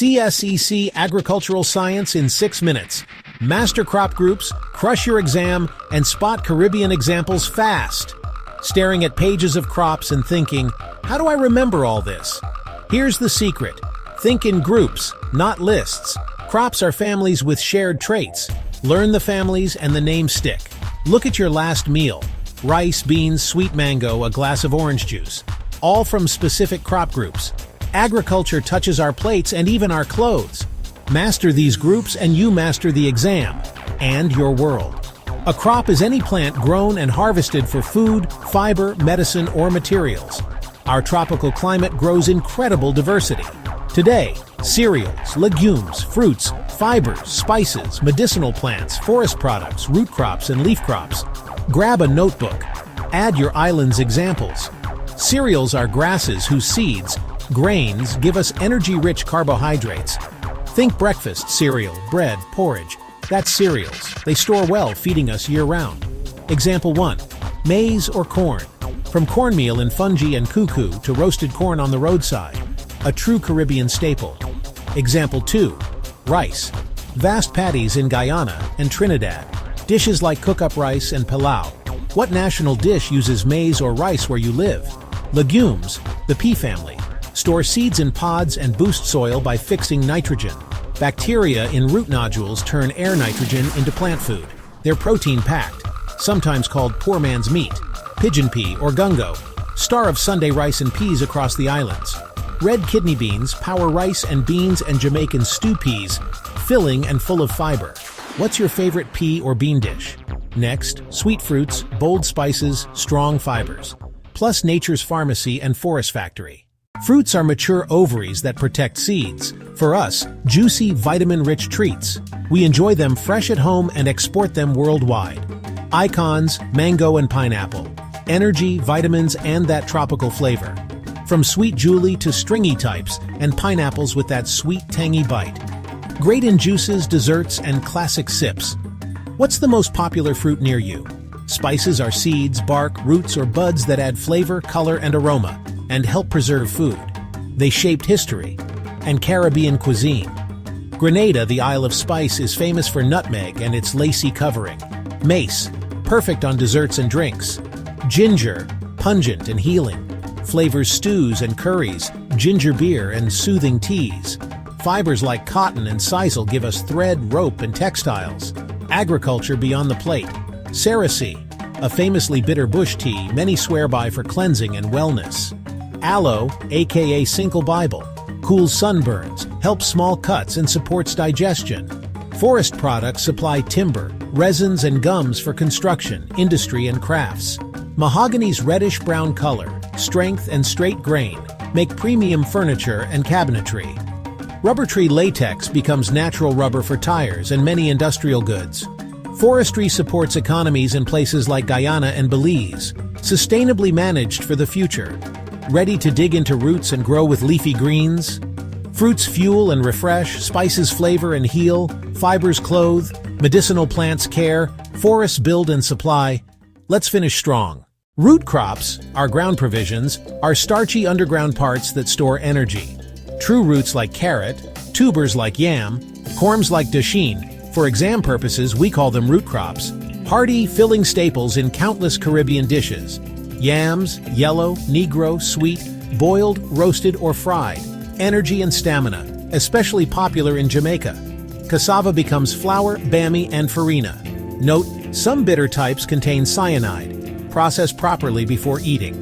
CSEC Agricultural Science in 6 minutes. Master crop groups, crush your exam, and spot Caribbean examples fast. Staring at pages of crops and thinking, how do I remember all this? Here's the secret. Think in groups, not lists. Crops are families with shared traits. Learn the families and the names stick. Look at your last meal. Rice, beans, sweet mango, a glass of orange juice. All from specific crop groups. Agriculture touches our plates and even our clothes. Master these groups and you master the exam and your world. A crop is any plant grown and harvested for food, fiber, medicine, or materials. Our tropical climate grows incredible diversity. Today, cereals, legumes, fruits, fibers, spices, medicinal plants, forest products, root crops, and leaf crops. Grab a notebook. Add your island's examples. Cereals are grasses whose seeds, grains, give us energy-rich carbohydrates. Think breakfast cereal, bread, porridge. That's cereals. They store well, feeding us year-round. Example 1. Maize or corn. From cornmeal in fungi and cuckoo to roasted corn on the roadside. A true Caribbean staple. Example 2. Rice. Vast paddies in Guyana and Trinidad. Dishes like cook-up rice and pilau. What national dish uses maize or rice where you live? Legumes, the pea family. Store seeds in pods and boost soil by fixing nitrogen. Bacteria in root nodules turn air nitrogen into plant food. They're protein-packed, sometimes called poor man's meat. Pigeon pea or gungo, star of Sunday rice and peas across the islands. Red kidney beans power rice and beans and Jamaican stew peas, filling and full of fiber. What's your favorite pea or bean dish? Next, sweet fruits, bold spices, strong fibers. Plus nature's pharmacy and forest factory. Fruits are mature ovaries that protect seeds. For us, juicy, vitamin-rich treats. We enjoy them fresh at home and export them worldwide. Icons, mango and pineapple. Energy, vitamins, and that tropical flavor. From sweet Julie to stringy types, and pineapples with that sweet, tangy bite. Great in juices, desserts, and classic sips. What's the most popular fruit near you? Spices are seeds, bark, roots, or buds that add flavor, color, and aroma, and help preserve food. They shaped history and Caribbean cuisine. Grenada, the Isle of Spice, is famous for nutmeg and its lacy covering. Mace, perfect on desserts and drinks. Ginger, pungent and healing. Flavors stews and curries, ginger beer and soothing teas. Fibers like cotton and sisal give us thread, rope, and textiles. Agriculture beyond the plate. Cerasee, a famously bitter bush tea many swear by for cleansing and wellness. Aloe, aka Cinco Bible, cools sunburns, helps small cuts, and supports digestion. Forest products supply timber, resins, and gums for construction, industry, and crafts. Mahogany's reddish-brown color, strength, and straight grain make premium furniture and cabinetry. Rubber tree latex becomes natural rubber for tires and many industrial goods. Forestry supports economies in places like Guyana and Belize, sustainably managed for the future. Ready to dig into roots and grow with leafy greens? Fruits fuel and refresh, spices flavor and heal, fibers clothe, medicinal plants care, forests build and supply. Let's finish strong. Root crops, our ground provisions, are starchy underground parts that store energy. True roots like carrot, tubers like yam, corms like dasheen. For exam purposes, we call them root crops. Hearty, filling staples in countless Caribbean dishes. Yams, yellow, negro, sweet, boiled, roasted, or fried. Energy and stamina, especially popular in Jamaica. Cassava becomes flour, bammy, and farina. Note, some bitter types contain cyanide. Process properly before eating.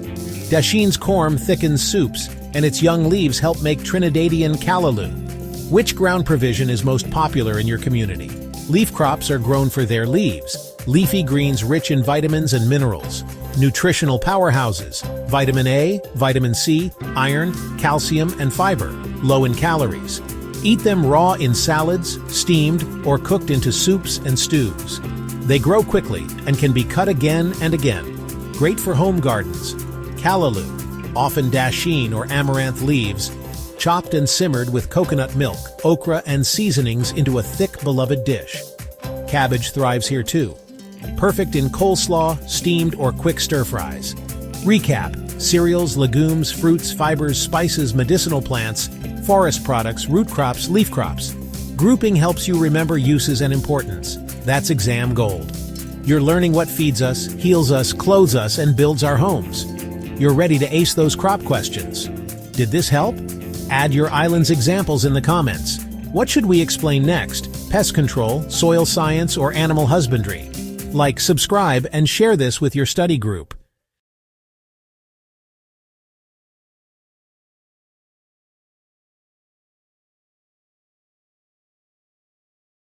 Dasheen's corm thickens soups, and its young leaves help make Trinidadian callaloo. Which ground provision is most popular in your community? Leaf crops are grown for their leaves, leafy greens rich in vitamins and minerals. Nutritional powerhouses, vitamin A, vitamin C, iron, calcium, and fiber, low in calories. Eat them raw in salads, steamed, or cooked into soups and stews. They grow quickly and can be cut again and again. Great for home gardens. Callaloo, often dasheen or amaranth leaves, chopped and simmered with coconut milk, okra, and seasonings into a thick, beloved dish. Cabbage thrives here too. Perfect in coleslaw, steamed, or quick stir-fries. Recap: cereals, legumes, fruits, fibers, spices, medicinal plants forest products, root crops, leaf crops. Grouping helps you remember uses and importance. That's exam gold. You're learning what feeds us, heals us, clothes us, and builds our homes. You're ready to ace those crop questions. Did this help? Add your island's examples in the comments. What should we explain next? Pest control, soil science, or animal husbandry? Like, subscribe, and share this with your study group.